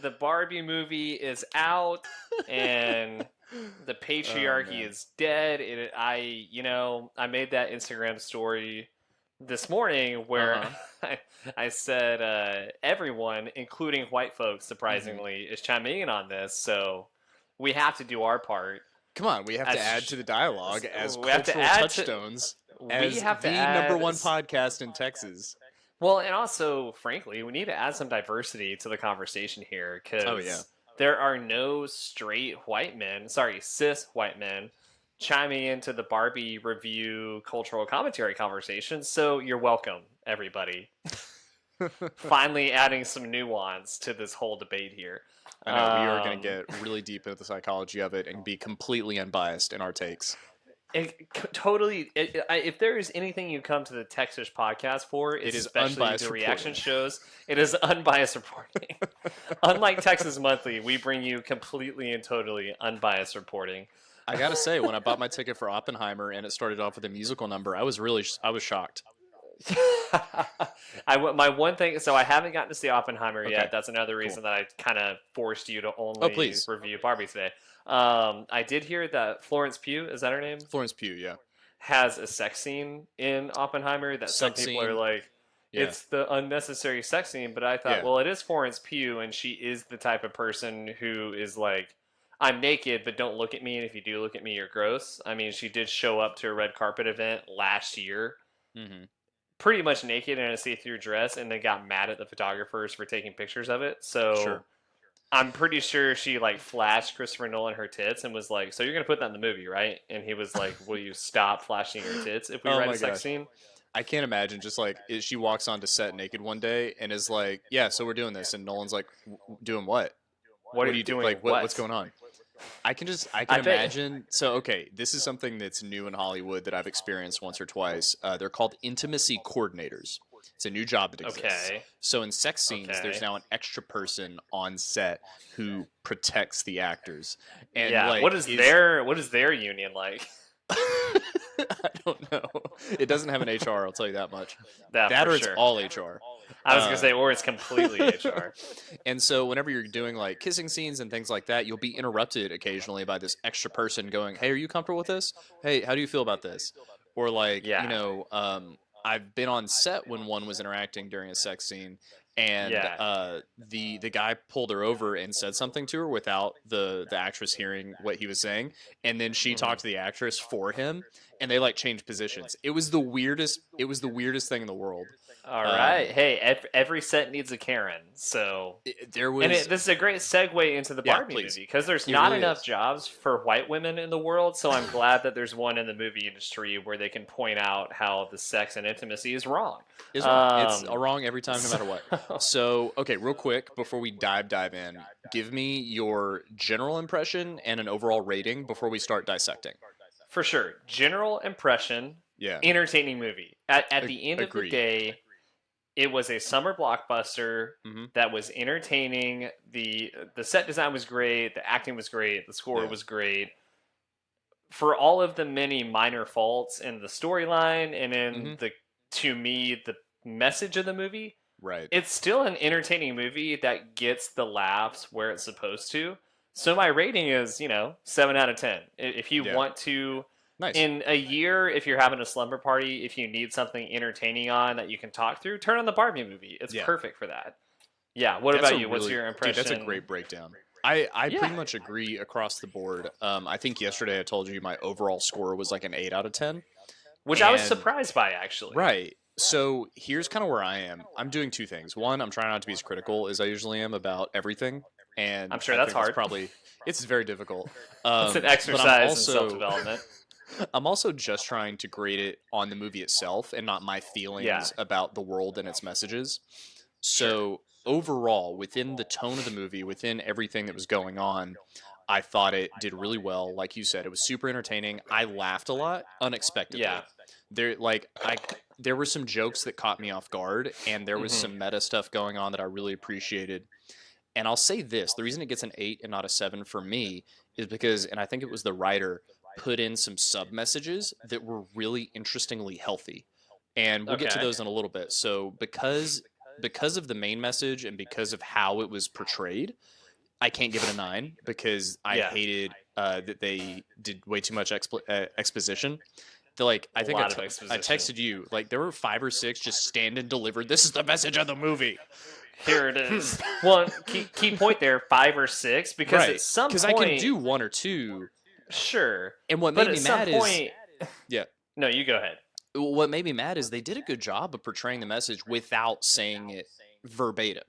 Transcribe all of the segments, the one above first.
The Barbie movie is out, and the patriarchy man. is dead. I made that Instagram story this morning where Uh-huh. I said everyone, including white folks, hmm surprisingly, is chiming in on this. So we have to do our part. Come on, we have to add As to the dialogue as we have to cultural add to touchstones, we as have to the number add one podcast in Texas. well, and also, frankly, we need to add some diversity to the conversation here Oh yeah. because there are no straight white men, sorry, cis white men, chiming into the Barbie review cultural commentary conversation. So you're welcome, everybody. Finally, adding some nuance to this whole debate here. I know we are going to Um, get really deep into the psychology of it and be completely unbiased in our takes. totally. If there is anything you come to the Texish podcast for, It is especially unbiased the reaction reporting. shows, it is unbiased reporting. Unlike Texas Monthly, we bring you completely and totally unbiased reporting. I gotta say, when I bought my ticket for Oppenheimer and it started off with a musical number, I was shocked. My one thing, so I haven't gotten to see Oppenheimer Okay, yet. That's another cool. reason that I kind of forced you to Oh only please, review Barbie today. I did hear that Florence Pugh, is that her name, Florence Pugh, yeah. has a sex scene in Oppenheimer that some Sex people are scene, like, yeah, it's the unnecessary sex scene. But I thought, yeah. well, it is Florence Pugh, and she is the type of person who is like, I'm naked, but don't look at me. And if you do look at me, you're gross. I mean, she did show up to a red carpet event last year hmm pretty much naked in a see-through dress, and then got mad at the photographers for taking pictures of it. So Sure. I'm pretty sure she like flashed Christopher Nolan her tits and was like, "So you're gonna put that in the movie, right?" And he was like, "Will you stop flashing your tits if we Oh write a my sex gosh, scene?" I can't imagine just like she walks onto set naked one day and is like, "Yeah, so we're doing this," and Nolan's like, "Doing what? What What are do you you do? doing? Like, what's What? going on?" I can I bet. imagine. So okay, this is something that's new in Hollywood that I've experienced once or twice. They're called intimacy coordinators. It's a new job that exists. Okay. So in sex scenes, there's Okay. now an extra person on set who protects the actors and Yeah. What like is is their union like? I don't know. It doesn't have an HR, I'll tell you that much. That That for or it's sure. all HR. I was gonna say, or it's completely HR. And so whenever you're doing like kissing scenes and things like that, you'll be interrupted occasionally by this extra person going, "Hey, are you comfortable with this? Hey, how do you feel about this?" Or like, Yeah. I've been on set when one was interacting during a sex scene, and Yeah. the guy pulled her over and said something to her without the actress hearing what he was saying, and then she hmm talked to the actress for him, and they like changed positions. It was the weirdest. It was the weirdest thing in the world. All right. Um, Hey, every set needs a Karen. So there and was, this is a great segue into the yeah, Barbie please, movie because there's it not really enough is. jobs for white women in the world. So I'm glad that there's one in the movie industry where they can point out how the sex and intimacy is wrong. Is wrong. It's Um, wrong every time, no so, matter what. So, okay, real quick before we dive in, give me your general impression and an overall rating before we start dissecting. for sure, general impression, Yeah, entertaining movie. At the end of the agreed. day, it was a summer blockbuster hmm that was entertaining. The set design was great, the acting was great, the score Yeah. was great. For all of the many minor faults in the storyline and in hmm the to me the message of the movie, Right. it's still an entertaining movie that gets the laughs where it's supposed to. So my rating is, 7 out of 10. If you Yeah. want to Nice. in a year, if you're having a slumber party, if you need something entertaining on that you can talk through, turn on the Barbie movie. It's Yeah. perfect for that. Yeah, what That's a about you? What's really, your dude, that's a impression? great breakdown. I Yeah, pretty much agree across the board. I think yesterday I told you my overall score was like an 8 out of 10. which I was And surprised by actually. right. So here's kind of where I am. I'm doing two things. One, I'm trying not to be as critical as I usually am about everything, I'm and sure I that's think that's hard. probably it's very difficult. It's an But I'm exercise in also self-development. I'm also just trying to grade it on the movie itself and not my Yeah, feelings about the world and its messages. sure. So overall, within the tone of the movie, within everything that was going on, I thought it did really well. Like you said, it was super entertaining. I laughed a lot Yeah. unexpectedly. There were some jokes that caught me off guard, and there was hmm some meta stuff going on that I really appreciated. And I'll say this, the reason it gets an 8 and not a 7 for me is because, and I think it was the writer, put in some sub messages that were really interestingly healthy. And we'll get to Okay. those in a little bit. So because because of the main message and because of how it was portrayed, I can't give it a 9 because I Yeah, hated that they did way too much exposition. Like a I think lot of I exposition. texted you like there were 5 or 6 just stand and deliver. This is the message of the movie. Here it is. One key point there, 5 or 6, because at Right. some Because I can point, do 1 or 2. sure, And what but made at me some mad is, point, yeah, no, you go ahead. what made me mad is they did a good job of portraying the message without saying it verbatim.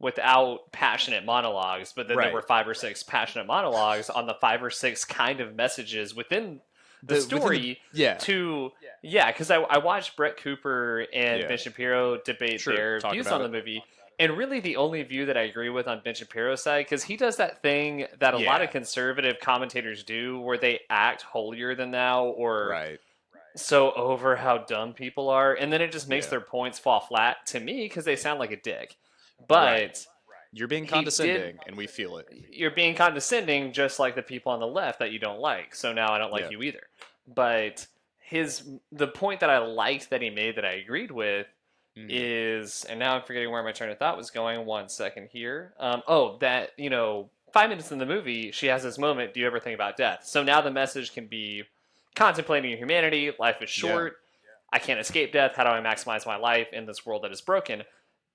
Without passionate monologues, but then there were Right. 5 or 6 passionate monologues on the 5 or 6 kind of messages within the Within the story yeah, to yeah, because I watched Brett Cooper and yeah. Ben Shapiro debate Sure. their Talk views about on the it. movie. And really, the only view that I agree with on Ben Shapiro's side, because he does that thing that a lot of Yeah. conservative commentators do, where they act holier than thou or Right. so over how dumb people are, and then it just makes Yeah. their points fall flat to me because they sound like a dick. Right. But You're being he did condescending and we feel it. you're being condescending just like the people on the left that you don't like. So now I don't like Yeah. you either. But the point that I liked that he made that I agreed with Mhm. is, and now I'm forgetting where my train of thought was going. 1 second here. Oh, that 5 minutes in the movie, she has this moment. Do you ever think about death? So now the message can be contemplating humanity. Life is Yeah. short. I can't escape death. How do I maximize my life in this world that is broken? Yeah.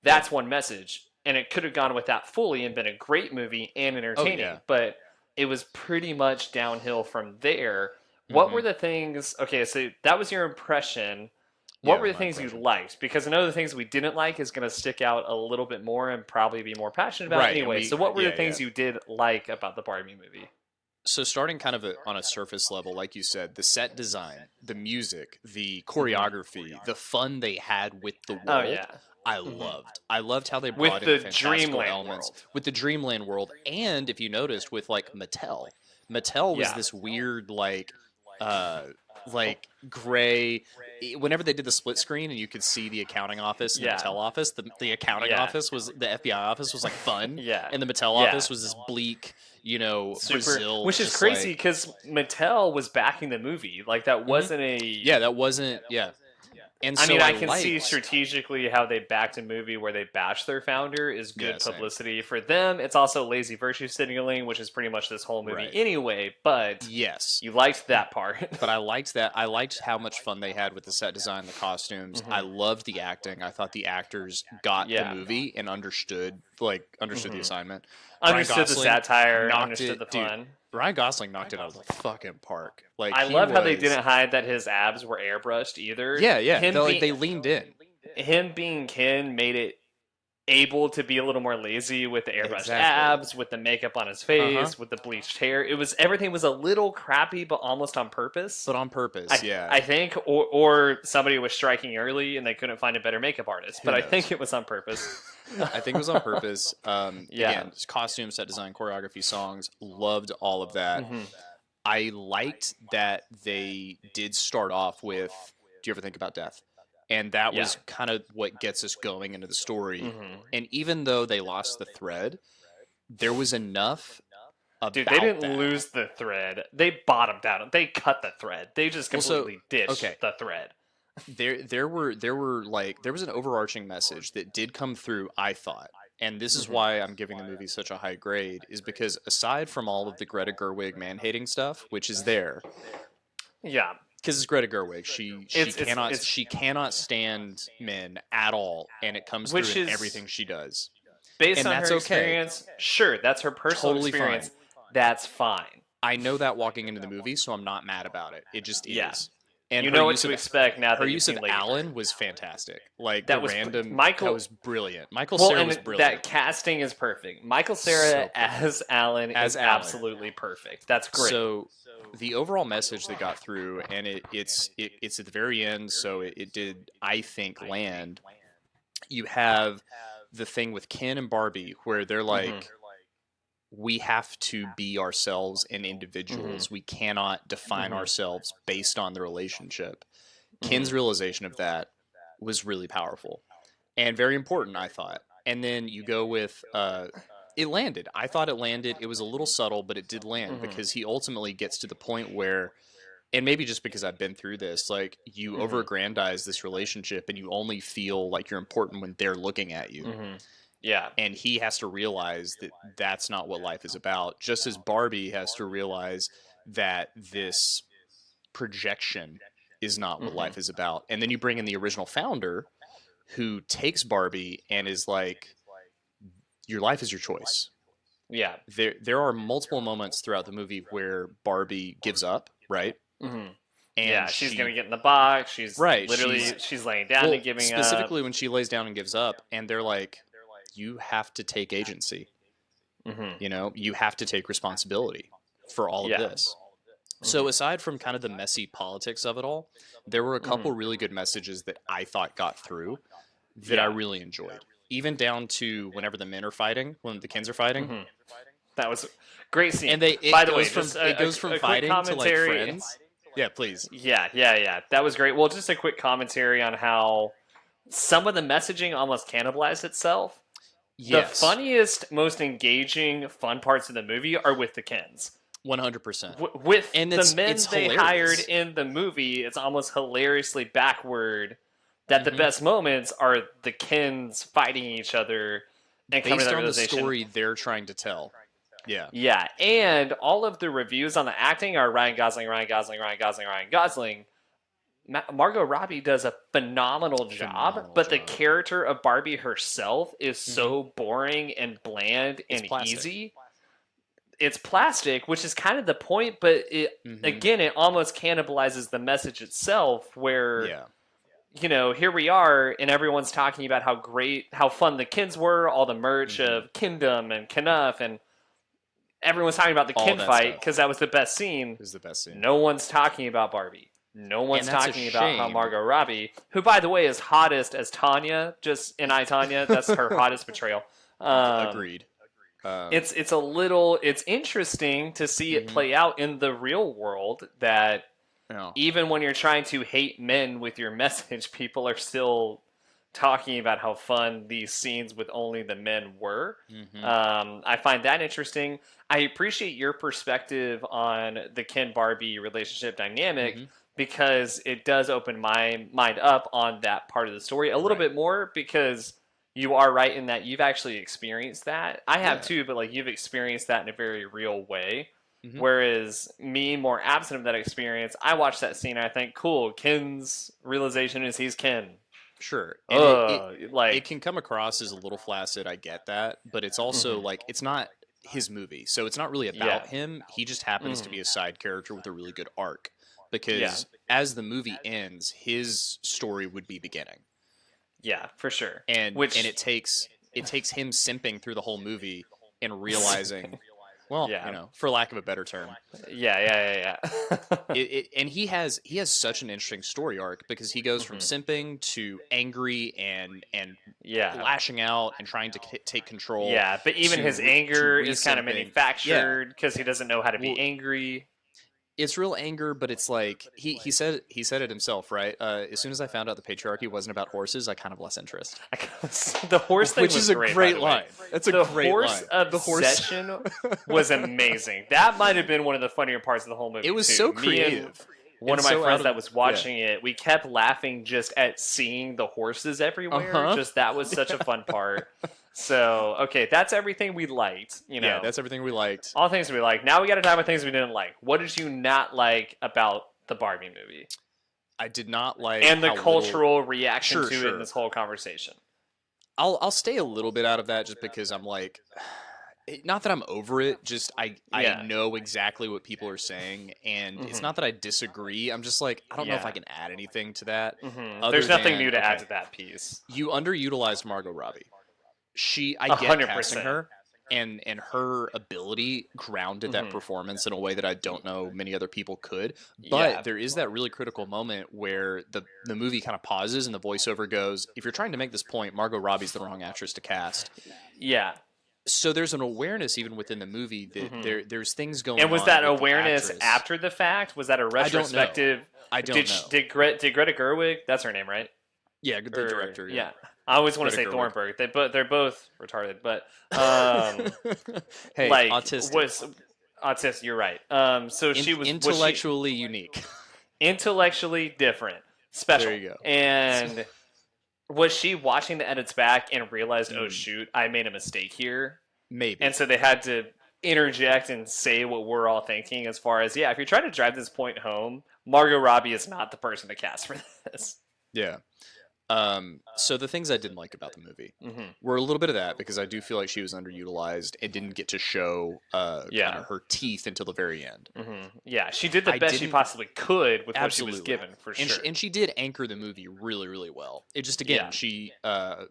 That's one message. And it could have gone with that fully and been a great movie and Oh entertaining. yeah. But it was pretty much downhill from there. What were Mhm. the things? Okay, so that was your impression. Yeah, What it were was the my things you impression. liked? Because I know the things we didn't like is going to stick out a little bit more and probably be more passionate about Right. And anyway. So, what were the yeah. things you did like about the Barbie movie? So starting kind of on a surface level, like you said, the set design, the music, the Mm-hmm. choreography, the fun they had with the Oh world, yeah. I Mm-hmm. loved. I loved how they With brought in the fantastical Dreamland elements world. with the Dreamland world, and if you noticed, with like Mattel. Mattel was Yeah. this weird uh, like gray. Whenever they did the split screen and you could see the accounting office and the Yeah. Mattel office, the accounting Yeah. office was the FBI office was like fun, Yeah. and the Mattel Yeah. office was this bleak, Super, Brazil, which is just crazy like because Mattel was backing the movie. Like that Mhm. wasn't a. Yeah, that wasn't. Yeah, and I so mean, I I can see liked. strategically how they backed a movie where they bash their founder is Yeah, good same. publicity for them. It's also lazy virtue signaling, which is pretty much this whole movie Right. anyway. But Yes, you liked that part. but I liked that. I liked how much fun they had with the set design, the costumes. I hmm loved the acting. I thought the actors got the Yeah. movie and understood the hmm assignment. Ryan Understood the Gosling satire, knocked understood the it, dude. fun. Ryan Gosling knocked it out of the fucking park. Like I he love how they was. didn't hide that his abs were airbrushed either. Yeah, yeah. Him being They leaned in. him being Ken made it able to be a little more lazy with the airbrushed Exactly. abs, with the makeup on his Uh huh. face, with the bleached hair. It was everything was a little crappy, but almost on purpose. But on purpose. Yeah. I think, or somebody was striking early and they couldn't find a better makeup artist. Who But I knows? think it was on purpose. I think it was on purpose. Yeah. Again, costume, set design, choreography, songs, loved all of that. hmm I liked that they did start off with, "Do you ever think about death?" And that Yeah. was kind of what gets us going into the story. hmm And even though they lost the thread, there was enough Dude, they about didn't that. lose the thread. They bottomed out. They cut the thread. They just Well, so completely ditched okay, the thread. there was an overarching message that did come through, I thought. And this is hmm why I'm giving the movie such a high grade, is because aside from all of the Greta Gerwig man-hating stuff, which is there, Yeah. because it's Greta Gerwig, It's she cannot stand men at all, and it comes through which in is everything she does, based and on that's her okay, experience. Sure, that's her personal totally experience. fine. That's fine. I know that walking into the movie, so I'm not mad about it. It just Yeah. is. And You know what to expect now her that you've use of seen Lady Alan Bird. was fantastic. Like That the was random that Michael. was brilliant. Michael Well, Cera and was that brilliant. casting is perfect. Michael So Cera perfect. as Alan As is Alan. absolutely perfect. That's great. So the overall message that got through, and it's at the very end, so it did, I think, land. You have the thing with Ken and Barbie where they're hmm like, we have to be ourselves and hmm individuals. We cannot define hmm ourselves based on the relationship. hmm Ken's realization of that was really powerful and very important, I thought. And then you go with it landed. I thought it landed. It was a little subtle, but it did land hmm because he ultimately gets to the point where and maybe just because I've been through this, like you Mm-hmm. over-aggrandize this relationship and you only feel like you're important when they're looking at you. Mm-hmm. Yeah. And he has to realize that that's not what life is about. Just as Barbie has to realize that this projection is not what Mm-hmm. life is about. And then you bring in the original founder who takes Barbie and is like, your life is your choice. Yeah. There are multiple moments throughout the movie where Barbie gives up, right? Mm-hmm. And Yeah, she's gonna she get in the box. She's right, she's laying down and well, giving up. specifically when she lays down and gives up and they're like, you have to take agency. Mm-hmm. You know, you have to take responsibility for all of Yeah. this. So Mm-hmm. aside from kind of the messy politics of it all, there were a Mm-hmm. couple really good messages that I thought got through that I Yeah. really enjoyed. Even down to whenever the men are fighting, when the Kens are fighting, Mm-hmm. That was a great scene. and they By the way, just it goes from a quick fighting to like commentary. friends. Yeah, please. Yeah. That was great. Well, just a quick commentary on how some of the messaging almost cannibalized itself. The Yes, funniest, most engaging, fun parts of the movie are with the Kens. 100%. With And the men it's they hired hilarious. in the movie, it's almost hilariously backward that the Hmm. best moments are the Kens fighting each other and coming to Based that on the realization. story they're trying to tell. Yeah. Yeah, and all of the reviews on the acting are Ryan Gosling, Ryan Gosling, Ryan Gosling, Ryan Gosling. Margot Robbie does a phenomenal job, Phenomenal but the job. character of Barbie herself is Hmm. so boring and bland It's and plastic. easy. It's plastic, which is kind of the point, but it Hmm. again, it almost cannibalizes the message itself. Where Yeah. here we are, and everyone's talking about how great, how fun the kids were, all the merch Hmm. of Kingdom and Knuff, and everyone's talking about the All kin that fight stuff because that was the best scene. is the best scene. No one's talking about Barbie. No And one's that's a talking about how shame. Margot Robbie, who by the way is hottest as Tanya, just in I Tanya, that's her hottest portrayal. Um, Agreed. Um, it's interesting to see it mhm. play out in the real world that Yeah. even when you're trying to hate men with your message, people are still talking about how fun these scenes with only the men were. Hmm. I find that interesting. I appreciate your perspective on the Ken Barbie relationship dynamic Hmm. because it does open my mind up on that part of the story a little Right. bit more because you are right in that you've actually experienced that. I have Yeah. too, but like you've experienced that in a very real way. Hmm. Whereas me, more absent of that experience, I watch that scene and I think, cool, Ken's realization is he's Ken. Sure. And it Like, can come across as a little flaccid. I get that, but it's also mhm. like it's not his movie, so it's not really Yeah, about him. He just happens to mhm. be a side character with a really good arc. Yeah, Because as the movie ends, his story would be beginning, yeah, for sure. and Which, it takes him simping through the whole movie and realizing, well, yeah, for lack of a better term, yeah. and he has such an interesting story arc because he goes from Mhm. simping to angry and Yeah, lashing out and trying to take control yeah. But even his to anger is kind of re-simping. Yeah, manufactured because he doesn't know how to be well, angry. it's real anger, but it's like he said it himself, right? As soon as I found out the patriarchy wasn't about horses, I kind of lost interest. The horse thing Which was is a great, by great the way. line. That's a The great horse line. The horse. obsession was amazing. That might have been one of the funnier parts of the whole movie It was too. so Me and creative one and of my so out friends of that was yeah. watching it, we kept laughing just at seeing the horses Uh everywhere. huh. Just that was such a Yeah. fun part. So, okay, that's everything we liked, Yeah, that's everything we liked. All things we liked. Now we got to talk about things we didn't like. What did you not like about the Barbie movie? I did not like And the how little. cultural reaction Sure, to it in sure. this whole conversation. I'll stay a little bit out of that just because I'm like, not that I'm over it. Just I Yeah. know exactly what people are saying, and it's Mhm. not that I disagree. I'm just like I don't know if I Yeah. can add anything to that other There's nothing than new to add okay, to that piece. you underutilized Margot Robbie. I A get hundred casting percent. her and her ability grounded that Mhm. performance in a way that I don't know many other people could. Yeah. But there is that really critical moment where the movie kind of pauses and the voiceover goes, if you're trying to make this point, Margot Robbie's the wrong actress to cast. Yeah. So there's an awareness even within the movie that Mhm. there's things going And was on that with the awareness actress. after the fact? Was that a I don't know. retrospective? I don't know. Did Greta Gerwig? That's her name, right? Yeah, the director. Yeah. I always want to Greta say Gerwig. Thornburg. They're both retarded, but Hey, like autistic. was autistic. You're right. So was she Intellectually unique. intellectually different, There special, you go. and was she watching the edits back and realized, oh Mm, shoot, I made a mistake here, and maybe. so they had to interject and say what we're all thinking as far as, yeah, if you're trying to drive this point home, Margot Robbie is not the person to cast for this. Yeah. So the things I didn't like about the movie Hmm. were a little bit of that because I do feel like she was underutilized and didn't get to show kind Yeah. of her teeth until the very end. Yeah, she did the I best she didn't possibly could with what she was absolutely, given, for and sure. and she did anchor the movie really really well. It just again Yeah. she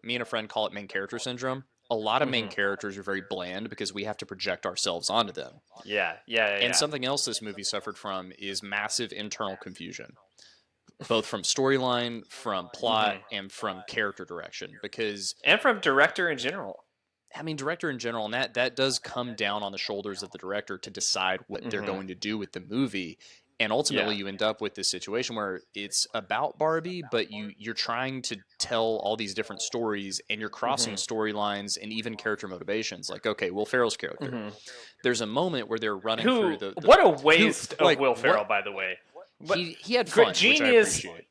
me and a friend call it main character syndrome. A lot of main Hmm. characters are very bland because we have to project ourselves onto them. Yeah, yeah, yeah, And yeah. something else this movie suffered from is massive internal confusion, both from storyline, from plot, Hmm. and from character direction. Because And from director in general. I mean, director in general, and that does come down on the shoulders of the director to decide what they're Hmm. going to do with the movie. And Yeah. ultimately, you end up with this situation where it's about Barbie, but you're trying to tell all these different stories, and you're crossing Hmm. storylines and even character motivations. Like, okay, Will Ferrell's character. Hmm. There's a moment where they're running through Who? the What a who waste of like Will what Ferrell, by the way. But he had great fun, which I genius, appreciate.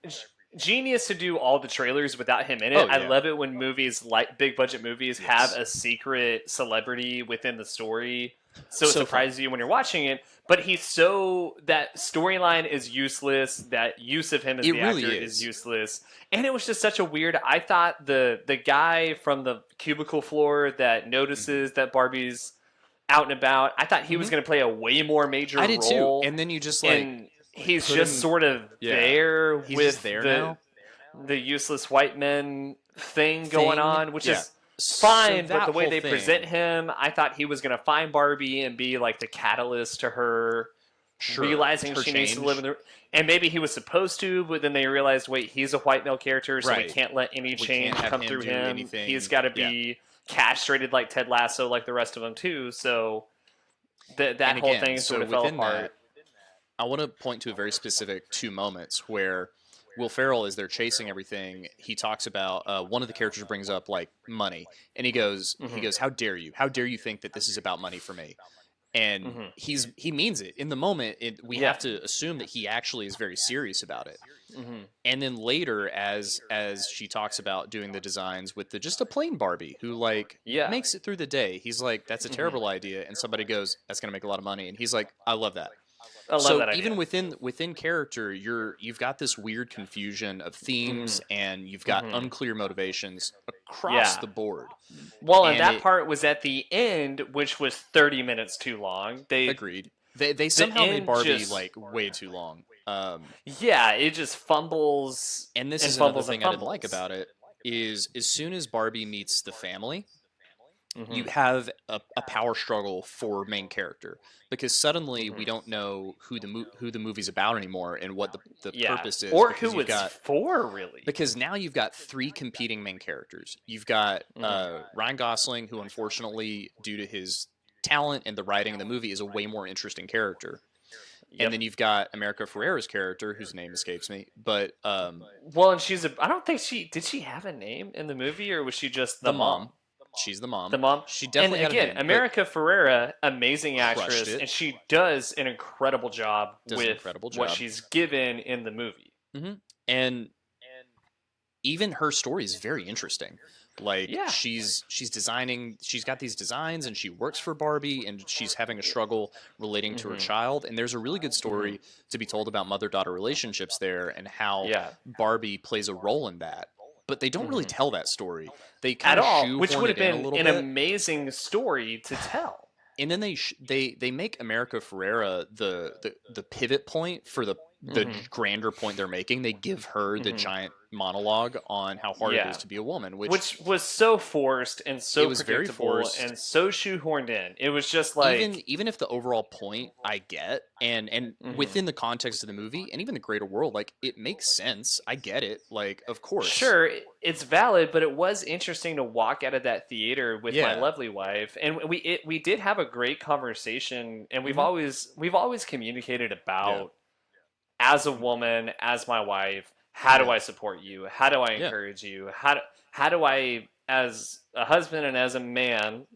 genius to do all the trailers without him in it. Oh I yeah, love it when movies like big budget movies have yes, a secret celebrity within the story, so it so fun. surprises you when you're watching it. But he's so that storyline is useless. That use of him as It the really actor is is. useless, and it was just such a weird. I thought the guy from the cubicle floor that Hmm. notices that Barbie's out and about, I thought he was Hmm. going to play a way more major I did too. role, And then you just like and he's put just him. sort of Yeah, there he's just with there the now. useless white men thing going Thing. on, which Yeah. is So fine. But that the way whole they present thing, him, I thought he was going to find Barbie and be like the catalyst to her sure, realizing her she needs to live in change. the. And maybe he was supposed to, but then they realized, wait, he's a white male character, so we Right. can't let any We change can't have come him through do him. He's anything. got to Yeah. be castrated like Ted Lasso, like the rest of them too. So that And whole again, thing sort so of fell within apart. that, I want to point to a very specific two moments where Will Ferrell, as they're chasing everything, he talks about one of the characters brings up like money, and he Hmm. goes, how dare you think that this is about money for me? And Hmm. he means it in the moment. We Yeah. have to assume that he actually is very serious about it. Hmm. And then later, as she talks about doing the designs with the just a plain Barbie who like Yeah. makes it through the day, he's like, that's a Hmm. terrible idea, and somebody goes, that's gonna make a lot of money, and he's like, I love that. I love So that even idea. within character, you've got this weird confusion of Hmm. themes, and you've got Hmm. unclear motivations across Yeah. the board. Well, and And that it part was at the end, which was 30 minutes too long. agreed. They The somehow made end Barbie just, like way too long. yeah, it just fumbles And this and is another fumbles and thing I didn't like fumbles. about it is as soon as Barbie meets the family, you Hmm. have a power struggle for main character because suddenly we Hmm. don't know who the movie's about anymore and what the Yeah, purpose is or because who it's for, really. now you've got three competing main characters. You've got Hmm. Ryan Gosling, who unfortunately, due to his talent and the writing in the movie, is a way more interesting character. And Yep. then you've got America Ferrera's character, whose name escapes me, but Well, and she's a. I don't think she did. She have a name in the movie, or was she just the the mom? mom. She's the The mom. mom. She And definitely had a again, name, but America Ferrera, amazing crushed actress, it. and she does an incredible job Does an with incredible what job. she's given in the movie. And even her story is very interesting. Like Yeah. she's designing, she's got these designs, and she works for Barbie, and she's having a struggle relating to her Hmm. child. And there's a really good Hmm. story to be told about mother-daughter relationships there and how Yeah. Barbie plays a role in that. But they don't really Hmm. tell that story. They At kind of all, which shoehorn would it have in a been little an bit. amazing story to tell. And then they make America Ferrera the pivot point for the Hmm. grander point they're making. They give her the Hmm. giant monologue on how hard it is Yeah. to be a woman, which Which was so forced and it so was very predictable forced. and so shoehorned in. It was just like, Even if the overall point I get, and hmm, within the context of the movie and even the greater world, like it makes sense. I get it. Like of course, sure, it's valid, but it was interesting to walk out of that theater with my yeah, lovely wife, and we did have a great conversation, and we've hmm always communicated yeah, about, as a woman, as my wife, how do yeah, I support you? How do I yeah, encourage you? How do I, as a husband and as a man,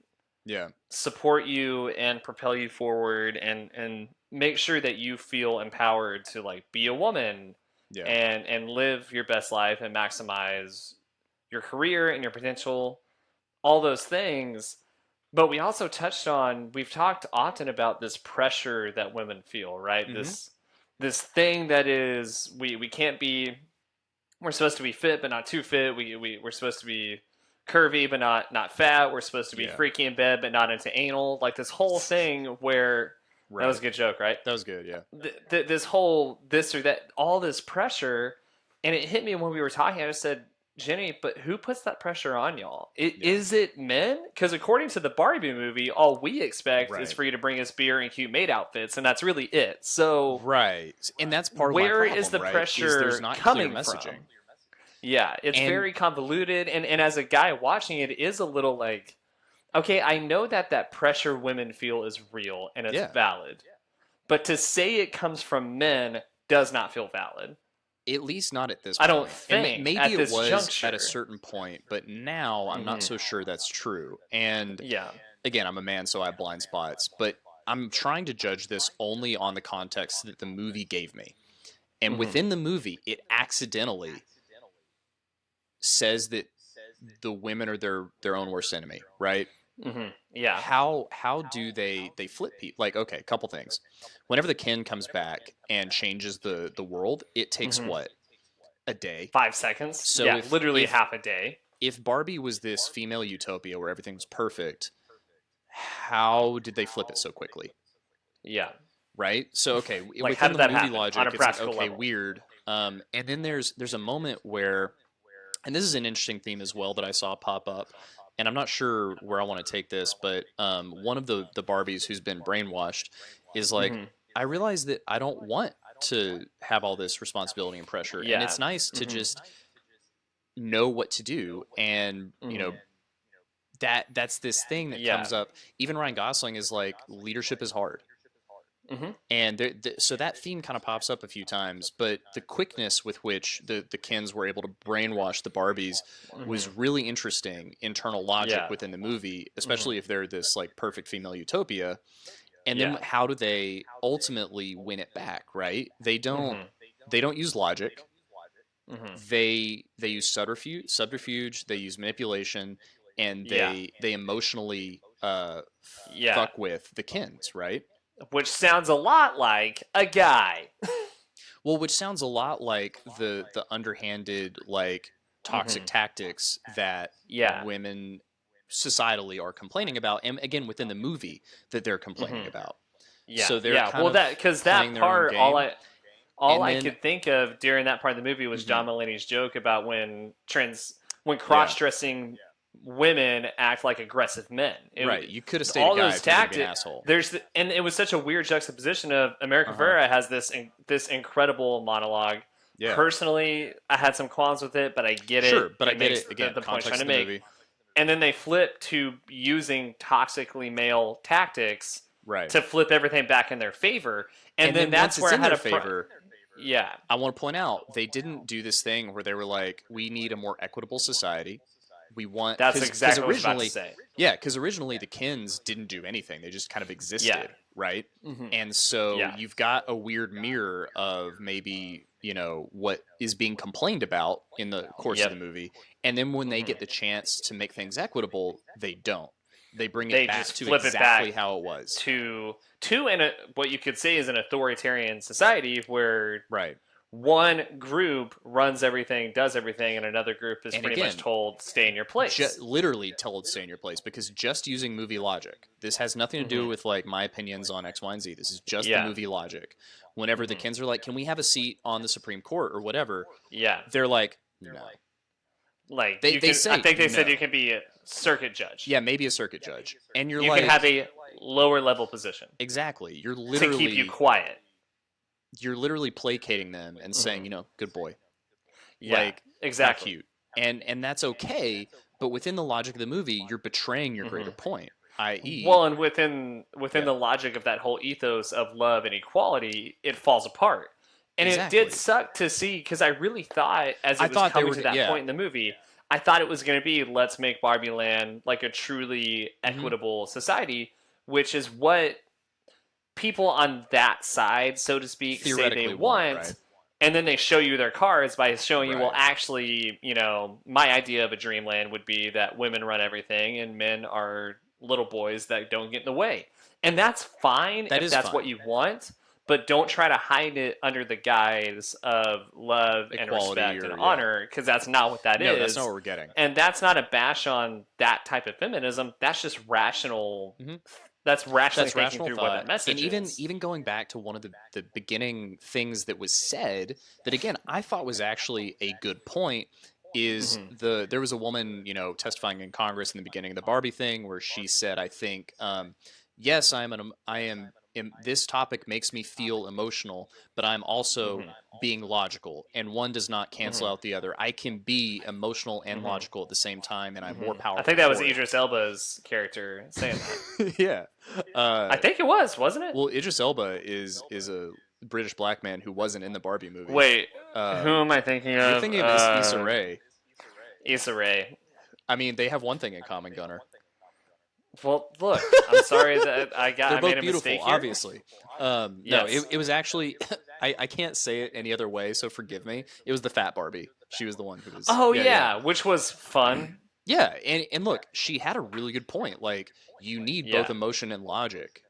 Yeah. support you and propel you forward, and make sure that you feel empowered to like be a woman Yeah. and live your best life and maximize your career and your potential, all those things. But we also touched on, we've talked often about this pressure that women feel, right? Mm-hmm. This thing that is, we can't be, we're supposed to be fit but not too fit. We're supposed to be curvy but not fat. We're supposed to be Yeah. freaky in bed but not into anal. Like this whole thing where, that was Right. a good joke, right? That was good. Yeah. This whole this or that, all this pressure, and it hit me when we were talking. I just said, Jenny, but who puts that pressure on y'all? Yeah. Is it men? Because according to the Barbie movie, all we expect is Right. for you to bring us beer and cute maid outfits, and that's really it. So Right. And that's part of my where problem, is the right? Is there's pressure not clear coming messaging. from? Yeah, it's And very convoluted, and as a guy watching it, it is a little like, okay, I know that that pressure women feel is real and it's yeah, valid, but to say it comes from men does not feel valid. at least not at this I don't point. And think maybe at it this was juncture. at a certain point, but now I'm not so sure that's true. And Yeah. again, I'm a man, so I have blind spots, but I'm trying to judge this only on the context that the movie gave me. And within the movie, it accidentally says that the women are their own worst enemy, right? Yeah. How do they flip people? Like, okay, a couple things. Whenever the Ken comes back and changes the world, it takes what, a day? 5 seconds. So yeah, if literally half a day. if Barbie was this female utopia where everything's perfect, how did they flip it so quickly? Yeah. Right? So okay, Like, how within did the that movie happen logic, on a it's like, practical okay, level? weird. And then there's a moment where, and this is an interesting theme as well that I saw pop up, and I'm not sure where I want to take this, but one of the Barbies who's been brainwashed is like, I realize that I don't want to have all this responsibility and pressure, and Yeah. it's nice to just know what to do, and that's this thing that Yeah. comes up. Even Ryan Gosling is like, leadership is hard. And so that theme kind of pops up a few times, but the quickness with which the Kens were able to brainwash the Barbies was really interesting internal logic Yeah. within the movie, especially if they're this like perfect female utopia. And then Yeah. how do they ultimately win it back, right? They don't use logic. They use subterfuge, they use manipulation, and Yeah. they emotionally Yeah. fuck with the Kens, right? Which sounds a lot like a guy. Well, which sounds a lot like the underhanded, like, toxic tactics that Yeah. women societally are complaining about, and again within the movie that they're complaining about. Yeah. So they're Yeah. kind Well, of that, because playing that their own part, all game, all and I then could think of during that part of the movie was John mhm, Mulaney's joke about when yeah, cross-dressing women act like aggressive men. right. You could have stayed a All guy those if you're gonna be an tactics. asshole. And it was such a weird juxtaposition of America Uh huh. Ferrera has this incredible monologue. Yeah. Personally, I had some qualms with it, but I get it. Sure, but I It get makes it again. the point trying Context to of the make. movie, And then they flip to using toxically male tactics right? to flip everything back in their favor. And then then once that's it's where I in had their a favor, yeah. I want to point out they didn't do this thing where they were like, we need a more equitable society. We want, That's because exactly what I was about to originally, say. yeah, because originally the Kens didn't do anything. They just kind of Yeah. existed, right? And so Yeah. you've got a weird mirror of maybe, what is being complained about in the course of Yep. the movie. And then when they get the chance to make things equitable, they don't. They bring They it back just to flip it exactly back how it was. to what you could say is an authoritarian society where Right. one group runs everything, does everything, and another group is And pretty much again, told stay in your place. literally tell it to stay in your place, because just using movie logic, this has nothing to do with like my opinions on X, Y, and Z. This is just the Yeah. movie logic. Whenever the Kens are like, can we have a seat on the Supreme Court or whatever, Yeah. they're like, no. Like They you can, say I think they said no. you can be a circuit judge. Yeah, maybe a circuit judge. And you're You like, can have a lower level position exactly. You're to literally keep you quiet. placating them and saying, good boy. Yeah. Like, Exactly. how cute. And that's okay, but within the logic of the movie, you're betraying your greater point, i.e., Well, and within Yeah. the logic of that whole ethos of love and equality, it falls apart. And Exactly. it did suck to see, because I really thought, as I it was thought they coming were to that yeah. point in the movie, I thought it was going to be let's make Barbie Land like a truly Hmm. equitable society, which is what people on that side, so to speak, say they Theoretically want, want. right? And then they show you their cards by showing you, well, Right. actually, my idea of a dreamland would be that women run everything and men are little boys that don't get in the way. And that's fine That if is that's what fine. you want, but don't try to hide it under the guise of love and Equality respect and or yeah. honor, because that's not what that No, that's not is. what we're getting. And that's not a bash on that type of feminism. That's just rational. Hmm. That's rationally That's thinking rational through what thought. that And message even is. even going back to one of the beginning things that was said that again I thought was actually a good point is Hmm. there was a woman, testifying in Congress in the beginning of the Barbie thing where she said, I think, yes, this topic makes me feel emotional, but I'm also Hmm. being logical, and one does not cancel Hmm. out the other. I can be emotional and Hmm. logical at the same time, and I'm Hmm. more I think powerful that was for it. Idris Elba's character saying that. Yeah. I Uh, think it was, wasn't it? well, Idris Elba is a British black man who wasn't in the Barbie movie. Wait, who Um, am I thinking you're of? thinking of Issa Rae. Issa Rae. I mean, they have one thing in common, Gunner. Well, look, I'm sorry that They're I made both a beautiful, mistake here. obviously. No, Yes. it was actually I can't say it any other way, so forgive me. It was the fat Barbie. She was the one who was Oh yeah. yeah, which was fun. Yeah, and look, she had a really good point. Like, you need both Yeah. emotion and logic.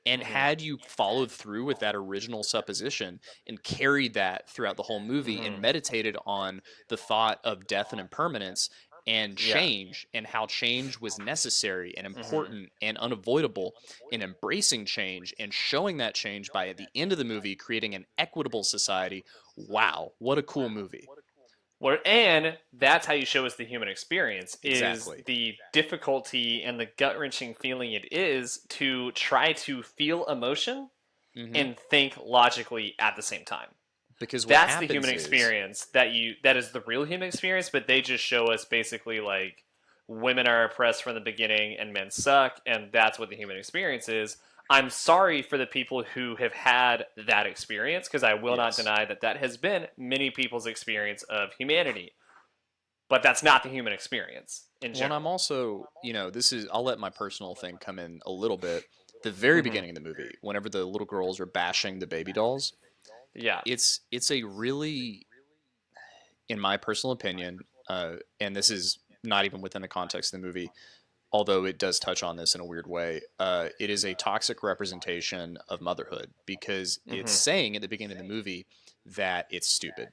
And Hmm. had you followed through with that original supposition and carried that throughout the whole movie and Hmm. meditated on the thought of death and impermanence and Yeah. change and how change was necessary and Hmm. important and unavoidable, and embracing change and showing that change by at the end of the movie creating an equitable society, wow, what a cool movie. And that's how you show us the human experience is Exactly. the difficulty and the gut wrenching feeling it is to try to feel emotion Hmm. and think logically at the same time. Because what That's the human happens is, experience that is the real human experience, but they just show us basically like women are oppressed from the beginning and men suck, and that's what the human experience is. I'm sorry for the people who have had that experience because I will not yes. deny that that has been many people's experience of humanity, but that's not the human experience in Well, and I'm general. also, I'll let my personal thing come in a little bit. The very Hmm. beginning of the movie, whenever the little girls are bashing the baby dolls, Yeah. it's a really, in my personal opinion, and this is not even within the context of the movie, although it does touch on this in a weird way. It is a toxic representation of motherhood because it's Hmm. saying at the beginning of the movie that it's stupid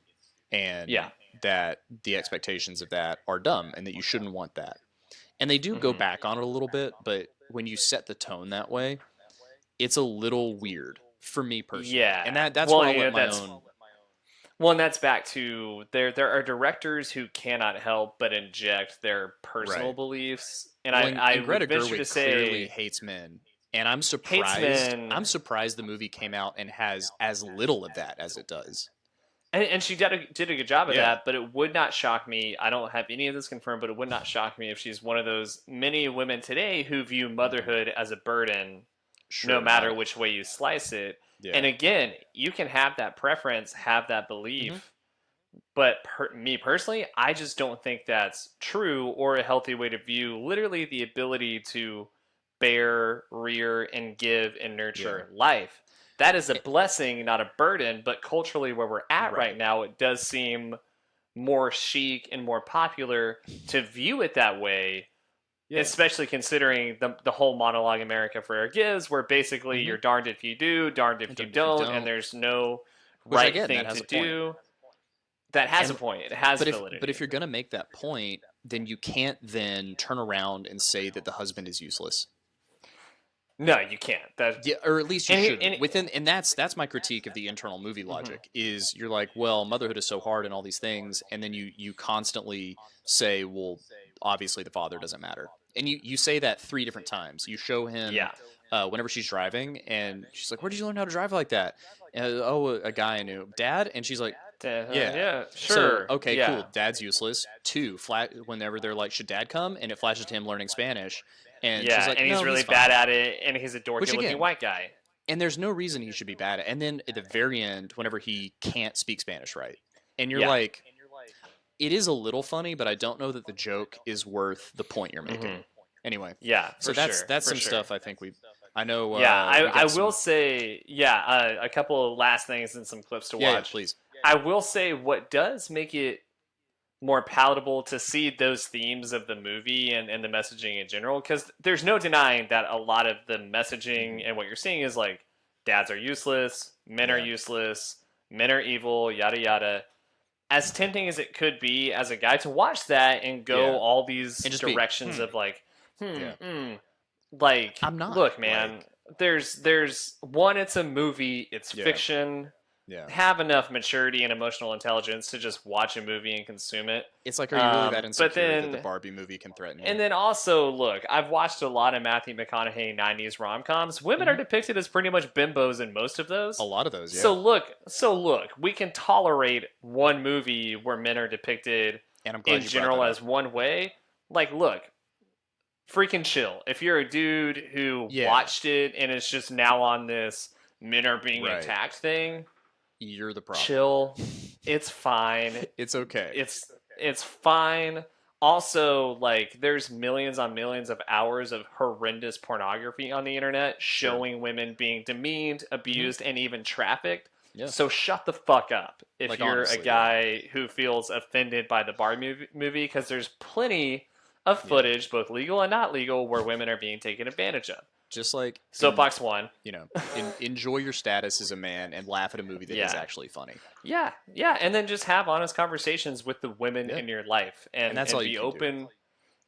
and Yeah. that the expectations of that are dumb and that you shouldn't want that. And they do go Hmm. back on it a little bit, but when you set the tone that way, it's a little weird for me personally. And Yeah. that's Well, where I'll let my that's own well, and that's back to there are directors who cannot help but inject their personal right. beliefs, and Well, I and would Greta venture to Gerwig clearly say hates men, and I'm hates surprised. men, I'm surprised the movie came out and has as little of that as it does. and she did a good job of Yeah, that. But it would not shock me. I don't have any of this confirmed, but it would not shock me if she's one of those many women today who view hmm, motherhood as a burden, no sure, matter not which way you slice it. And yeah. again, you can have that preference, have that Hmm. belief, but me personally, I just don't think that's true or a healthy way to view literally the ability to bear, rear, and give and Yeah, nurture life. That is a Eh, blessing, not a burden. But culturally, where we're at right right. now, it does seem more chic and more popular to view it that way, Yeah. especially considering the whole monologue America Forever gives, where basically Hmm. you're darned if you do, darned And if you darned if you don't, and don't, there's no which I right get, and that thing has to a point. do. That has a And point. It has but if validity. you're gonna make that point, then you can't then turn around and say that the husband is useless. No, you can't. That Yeah, or at least you and shouldn't. Within and that's my critique of the internal movie mhm. logic is you're like, well, motherhood is so hard and all these things, and then you constantly say, well, obviously the father doesn't matter, and you say that three different times. You show him Yeah. whenever she's driving, and she's like, where did you learn how to drive like that? Oh, a guy I knew, dad, and she's like, yeah. Yeah. So Sure. okay, Yeah. cool. Dad's useless. Two, flat. Whenever they're like, should dad come? And it flashes to him learning Spanish, and she's Yeah. like, And he's no, he's really bad fine. at it, and he's a Which dorky looking again, white guy. and there's no reason he should be bad at. And then at the very end, whenever he can't speak Spanish right, and you're Yeah. like, it is a little funny, but I don't know that the joke is worth the point you're making. Hmm. Anyway, Yeah, so for that's sure, that's for some sure. stuff I think I know Yeah, we I got will some. say, a couple of last things and some clips to Yeah, watch. please. I will say what does make it more palatable to see those themes of the movie and the messaging in general, because there's no denying that a lot of the messaging Hmm. and what you're seeing is like dads are useless, men are Yeah. useless, men are evil, yada yada. As tempting as it could be as a guy to watch that and go Yeah. all these And just be, directions of like, yeah. like, I'm not look, man, like, there's one, it's a movie, it's yeah, fiction. yeah. Have enough maturity and emotional intelligence to just watch a movie and consume it. It's like, are you really that But insecure that the then, Barbie movie can threaten you? and then also, look, I've watched a lot of Matthew McConaughey 90s rom coms. Women are Hmm. depicted as pretty much bimbos in most of A those. lot of those, yeah. So look, we can tolerate one movie where men are depicted And I'm glad in you brought general that as up. one way. Like, look, freaking chill. If you're a dude who Yeah, watched it and is just now on this men are being right. attacked thing, You're the problem. chill. It's fine. It's okay. It's fine. Also, like, there's millions on millions of hours of horrendous pornography on the internet Sure. showing women being demeaned, Hmm. abused, and even trafficked. Yeah. So shut the fuck up if Like, you're a honestly, yeah. guy who feels offended by the Barbie movie, because there's plenty of Yeah. footage, both legal and not legal, where women are being taken advantage of. Just like Soapbox one. enjoy your status as a man and laugh at a movie that is Yeah. actually funny. Yeah, yeah, and then just have honest conversations with the women Yeah. in your life, And that's and all you can do.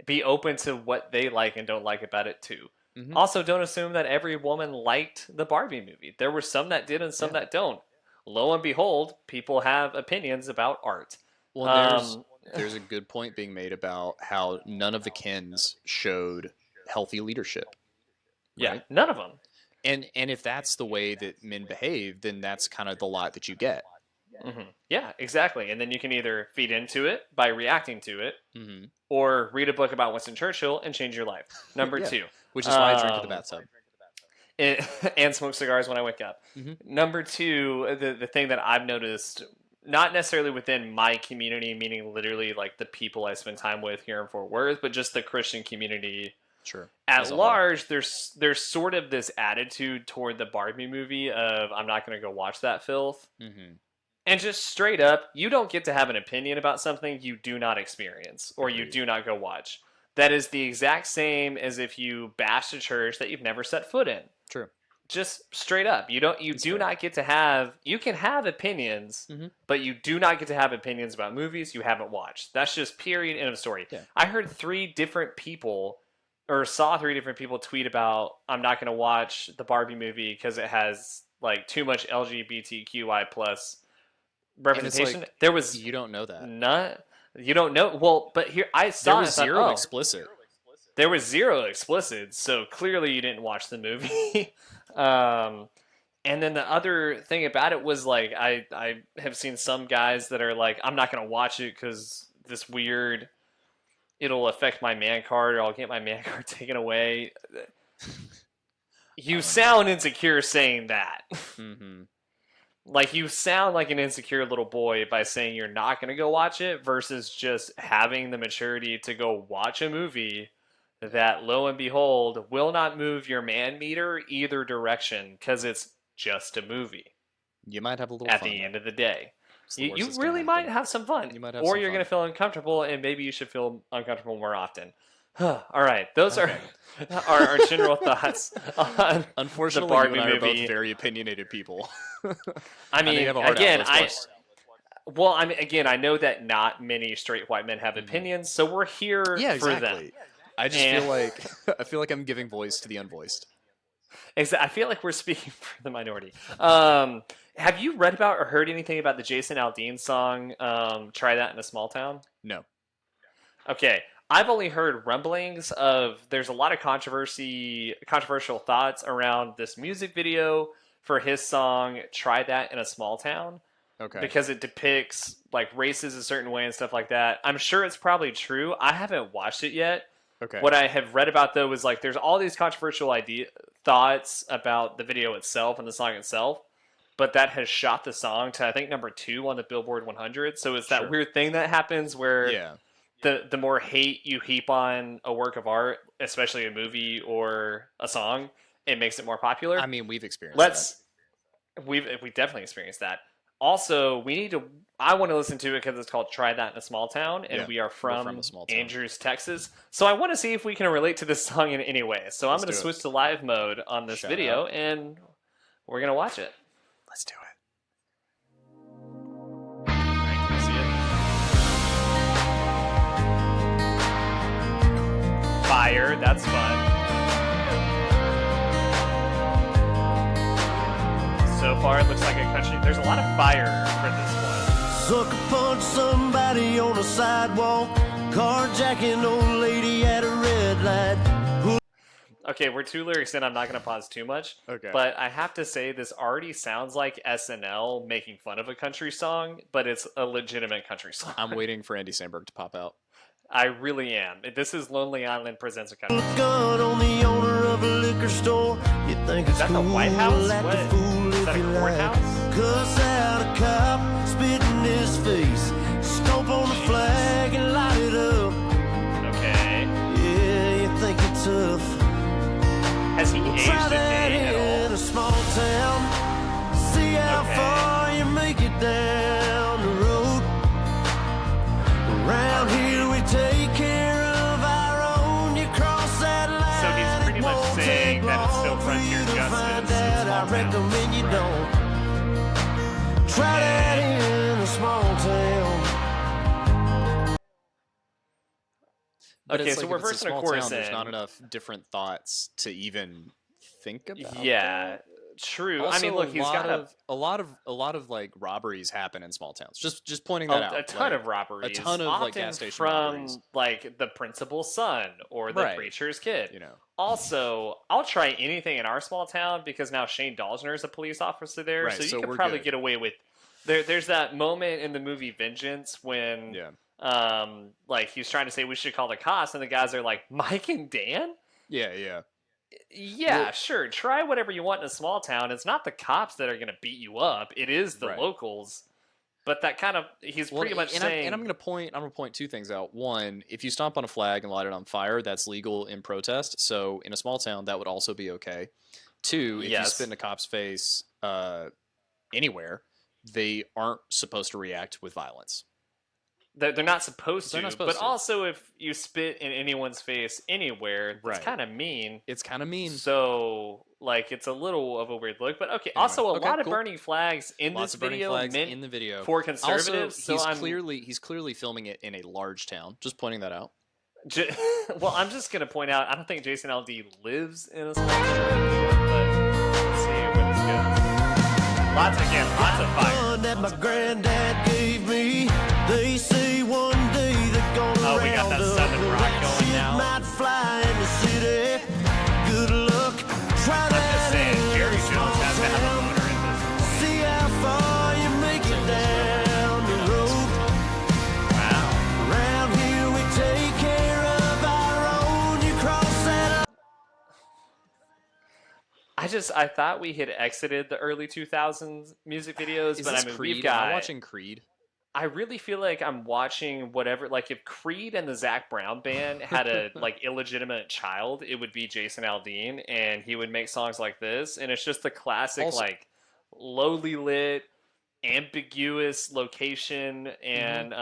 be open to what they like and don't like about it too. Hmm. Also, don't assume that every woman liked the Barbie movie. There were some that did and some Yeah. that don't. Lo and behold, people have opinions about art. Well, and Um, there's a good point being made about how none of the Kens showed healthy leadership, yeah, right? none of them. And if that's the way that men behave, then that's kind of the lot that you get. Yeah, exactly. And then you can either feed into it by reacting to it, Hmm. or read a book about Winston Churchill and change your life. Number Yeah, two. which is why I drink at the Um, bathtub. it, and smoke cigars when I wake up. Hmm. Number two, the thing that I've noticed, not necessarily within my community, meaning literally like the people I spend time with here in Fort Worth, but just the Christian community Sure, at as a whole. large, there's sort of this attitude toward the Barbie movie of I'm not going to go watch that filth. Hmm. And just straight up, you don't get to have an opinion about something you do not experience or you Agreed. do not go watch. That is the exact same as if you bash a church that you've never set foot in. True. Just straight up, you It's do fair. not get to have, you can have opinions, Hmm. but you do not get to have opinions about movies you haven't watched. That's just period, end of story. Yeah. I heard three different people or saw three different people tweet about I'm not going to watch the Barbie movie because it has like too much LGBTQI plus And it's representation. like, There was you don't know that. none. You don't know. Well, but here I There saw it. was I thought, zero oh, explicit. there was zero explicit, so clearly you didn't watch the movie. um, and then the other thing about it was like I have seen some guys that are like I'm not gonna watch it because this weird it'll affect my man card or I'll get my man card taken away. You sound insecure saying that. Hmm. Like you sound like an insecure little boy by saying you're not going to go watch it versus just having the maturity to go watch a movie that lo and behold will not move your man meter either direction because it's just a movie You might have a little at fun. the end of the day. It's the You, worst you that's gonna really might happen. have some fun, You might have or some you're fun. going to feel uncomfortable, and maybe you should feel uncomfortable more often. All right, those Okay. are our general thoughts on Unfortunately, the Barbie you and I are movie. both very opinionated people. I I know mean, you have a hard again, out. Let's well, I mean, again, I know that not many straight white men have Mhm. opinions, so we're here Yeah, for them. exactly. I just And- feel like I feel like I'm giving voice to the unvoiced. I feel like we're speaking for the minority. Have you read about or heard anything about the Jason Aldean song, Try That in a Small Town? No. Okay. I've only heard rumblings of there's a lot of controversial thoughts around this music video for his song Try That in a Small Town Okay. because it depicts like races a certain way and stuff like that. I'm sure it's probably true. I haven't watched it yet. Okay. What I have read about though is like there's all these controversial thoughts about the video itself and the song itself. but that has shot the song to I think number 2 on the Billboard 100. So it's that Sure. weird thing that happens where Yeah. the more hate you heap on a work of art, especially a movie or a song, it makes it more popular. I mean, we've experienced that. Let's we definitely experienced that. Also, we need to. I want to listen to it because it's called "Try That in a Small Town," and Yeah, we are we're from a from small town. Andrews, Texas. So I want to see if we can relate to this song in any way. So I'm Let's going to do it. switch to live mode on this Shout video, out. and we're going to watch it. Let's do it. All right, can you see it? Fire, that's fun. So far, it looks like a country. There's a lot of fire for this one. Sucker punch somebody on the sidewalk, carjacking old lady at a red light. Okay, we're 2 lyrics in. I'm not going to pause too much. Okay. But I have to say, this already sounds like SNL making fun of a country song, but it's a legitimate country song. I'm waiting for Andy Samberg to pop out. I really am. This is Lonely Island presents a country song. Gun on the owner of a liquor store. You think it's Is that the cool, White House? act What? a fool Is that if a you courthouse? like. Cuss out a cop, spit in his face, stomp on the flag and light it up. Okay. Yeah, you think you're tough. Has he aged Try a that day at all? in a small town. See how Okay. far you make it down the road. Around here we take care of our own. You cross that line. So he's pretty it much won't saying take that it's still long for frontier you to justice find in out. small I towns. recommend you don't. Try that in a small town. But Okay, it's so like we're if it's a versing a small chorus town, there's in. not enough different thoughts to even think about. Yeah, that. true. Also, I mean, look, he's got a lot of like robberies happen in small towns. Just pointing that out. a ton like, of robberies. a ton of like often gas station from robberies. like the principal's son or the Right. preacher's kid. You know, Also, I'll try anything in our small town because now Shane Dawsner is a police officer there, Right, so you so could we're probably good. get away with. There's that moment in the movie Vengeance when, yeah, like he's trying to say we should call the cops, and the guys are like Mike and Dan. yeah. Yeah, Well- sure. Try whatever you want in a small town. It's not the cops that are going to beat you up. It is the Right. locals. But that kind of he's pretty much saying. I'm gonna point 2 things out. One, if you stomp on a flag and light it on fire, that's legal in protest. So in a small town, that would also be okay. 2, if you Yes. spit in a cop's face anywhere, they aren't supposed to react with violence. They're not supposed to, They're not supposed but to. also if you spit in anyone's face anywhere, Right. it's kind of mean. It's kind of mean. So, like, it's a little of a weird look. But okay, Anyway, also a okay, lot of cool. burning flags in Lots this of burning video flags meant in the video. for conservatives. Also, so he's clearly filming it in a large town. Just pointing that out. well, I'm just gonna point out. I don't think Jason Aldean lives in a small town, but let's see where this goes. Lots of fire. Gun that my granddad gave me. They say one day they're gonna Oh, we got that round up Southern the rock rat going shit now. might fly in the city. Good luck. Try I'm that just saying, in Jerry a Jones small has to have a town. boner at this point. See how far you make it down the road. Wow. Around here we take care of our own. You cross that I thought we had exited the early 2000s music videos, Is but this I mean, Creed? we've got. I'm watching Creed. I really feel like I'm watching whatever. Like, if Creed and the Zac Brown band had a like illegitimate child, it would be Jason Aldean, and he would make songs like this. And it's just the classic, Also- like, lowly lit, ambiguous location, and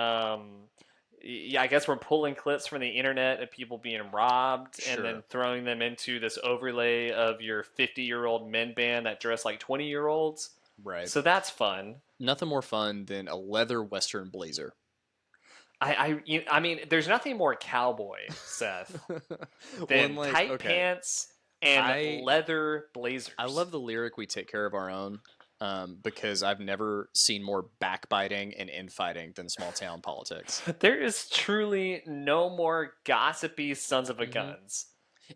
yeah, I guess we're pulling clips from the internet of people being robbed, and then Sure. throwing them into this overlay of your 50-year-old men band that dress like 20-year-olds. Right. So that's fun. Nothing more fun than a leather Western blazer. I mean, there's nothing more cowboy, Seth, than Well, like, tight okay. pants and I- leather blazers. I love the lyric "We take care of our own," because I've never seen more backbiting and infighting than small town politics. There is truly no more gossipy sons of a Mhm. guns.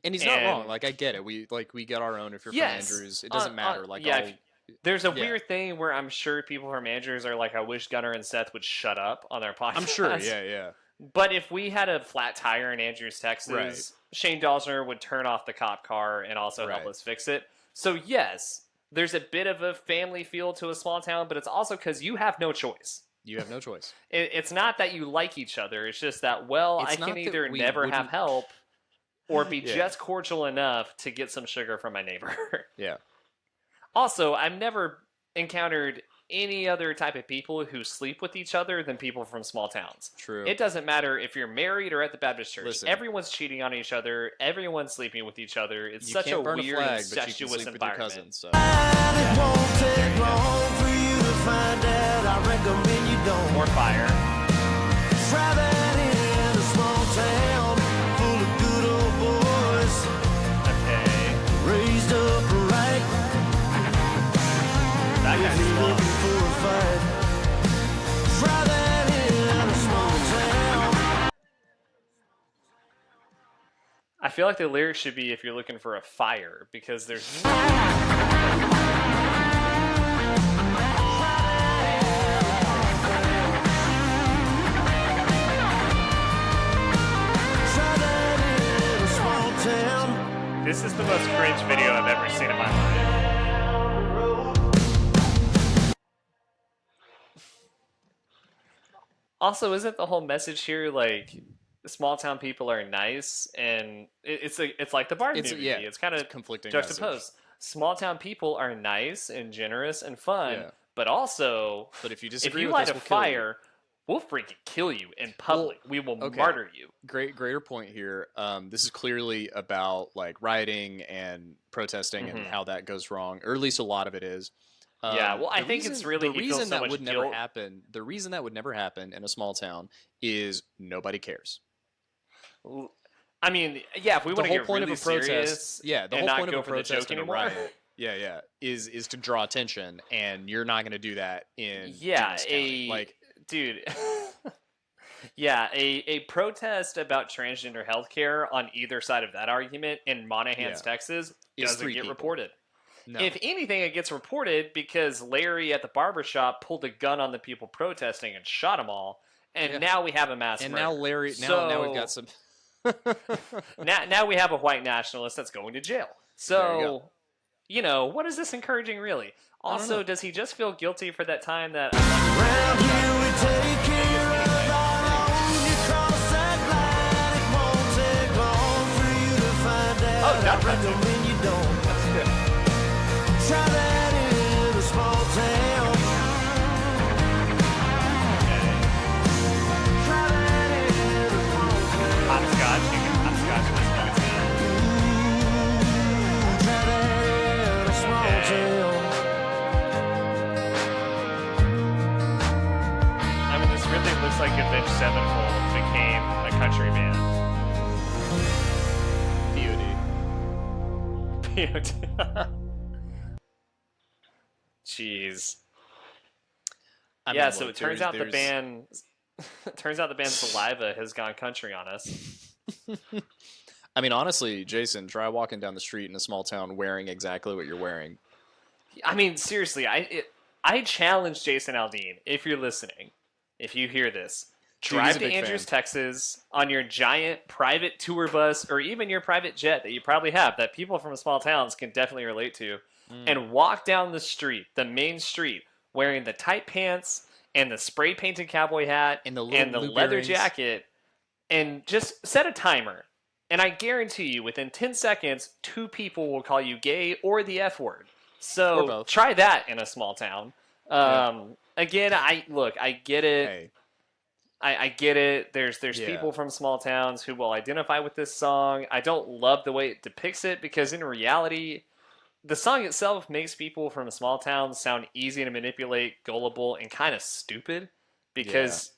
And he's not wrong. And- Like I get it. We got our own. If you're Yes. from Andrews, it doesn't matter. Like yeah, I'll- there's a yeah. weird thing where I'm sure people from Andrews are like, I wish Gunnar and Seth would shut up on their podcast. I'm sure. Yeah. But if we had a flat tire in Andrews, Texas, Right. Shane Dawsner would turn off the cop car and also help Right. us fix it. So yes, there's a bit of a family feel to a small town, but it's also because you have no choice. You have no choice. It's not that you like each other. It's just that, well, It's I not can that either we never have wouldn't- help or be Yeah. just cordial enough to get some sugar from my neighbor. Yeah. Also, I've never encountered any other type of people who sleep with each other than people from small towns. True. It doesn't matter if you're married or at the Baptist church. Listen. Everyone's cheating on each other. Everyone's sleeping with each other. It's You such can't a burn weird, a flag, but you can incestuous sleep with your environment. cousin. So. It won't take long for you to find out. I recommend you don't. More fire. Try that in a small town full of good old boys, Okay. raised up right. That If guy's you're slow. looking for a fight, try that in a small town. I feel like the lyrics should be if you're looking for a fire, because there's Try that in a small town. this is the most cringe video I've ever seen in my life. Also, isn't the whole message here like small town people are nice, and it's like the Barbie movie. Yeah, It's kind of it's conflicting juxtaposed. Small town people are nice and generous and fun, Yeah. but also But if you if disagree you with light us, a we'll kill you. fire, we'll freaking kill you in public. We will okay. martyr you. Greater point here. This is clearly about like rioting and protesting and how that goes wrong, or at least a lot of it is. Yeah, well, I the think it's really- the he feels reason so that much would never guilt. happen. The reason that would never happen in a small town is nobody cares. I mean, yeah, if we The want to whole get point really of a protest, serious, yeah, the and whole not point go of a for the protest joke and a anymore. riot, yeah, is to draw attention, and you're not going to do that in Yeah, Dennis County. Like, dude. Yeah, a protest about transgender healthcare on either side of that argument in Monahans, Yeah. Texas, Is doesn't 3 get people. reported. no, If anything, it gets reported because Larry at the barbershop pulled a gun on the people protesting and shot them all, and Yeah. now we have a mass and murder. now Larry, now we've got some. now we have a white nationalist that's going to jail. There you go. So, you know, what is this encouraging, really? don't Also, know. does he just feel guilty for that time that... Round here we take care of our own. You cross that line, it won't take long for you to find out. Oh, that's I recommend you don't. Try that in a small town. Try that in a small town. Hopscotch, you can hopscotch this nugget down. Try that in a small Okay. town. I mean, this really looks like Avenged Sevenfold became a country band. POD. Jeez. I Yeah, mean, so look, it turns out the there's- band... turns out the band Saliva has gone country on us. I mean, honestly, Jason, try walking down the street in a small town wearing exactly what you're wearing. I mean, seriously, I challenge Jason Aldean, if you're listening, if you hear this, Dude, he's drive a to big Andrews, fan. Texas on your giant private tour bus or even your private jet that you probably have that people from small towns can definitely relate to, and walk down the street, the main street, wearing the tight pants and the spray painted cowboy hat And the little loop leather earrings. jacket, and just set a timer. And I guarantee you, within 10 seconds, 2 people will call you gay or the F word. Or So both. try that in a small town. Again, I get it. Hey, I get it. There's Yeah. people from small towns who will identify with this song. I don't love the way it depicts it because in reality, the song itself makes people from small towns sound easy to manipulate, gullible, and kind of stupid because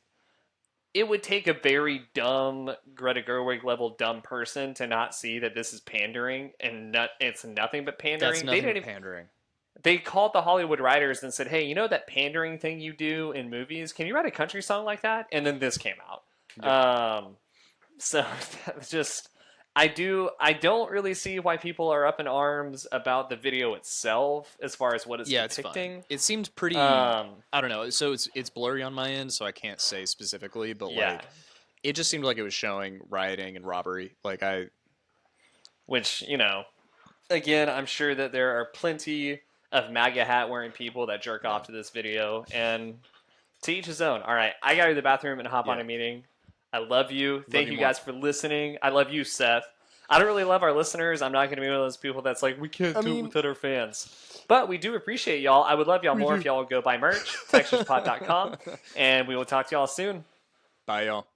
it would take a very dumb Greta Gerwig level dumb person to not see that this is pandering and it's nothing but pandering. that's They nothing didn't but even- pandering. they called the Hollywood writers and said, "Hey, you know that pandering thing you do in movies? Can you write a country song like that?" And then this came out. So that's just I don't really see why people are up in arms about the video itself as far as what it's Yeah, it's depicting. fine. It seemed pretty. Um, I don't know. So it's blurry on my end, so I can't say specifically. But Yeah. like, it just seemed like it was showing rioting and robbery. Like which, you know, again, I'm sure that there are plenty of MAGA hat wearing people that jerk off to this video, and to each his own. All right, I gotta go to the bathroom and hop on Yeah. a meeting. I love you. Thank you you more. guys for listening. I love you, Seth. I don't really love our listeners. I'm not going to be one of those people that's like, we can't do it without our fans. But we do appreciate y'all. I would love y'all more if y'all would go buy merch, TexishPod.com, and we will talk to y'all soon. Bye, y'all.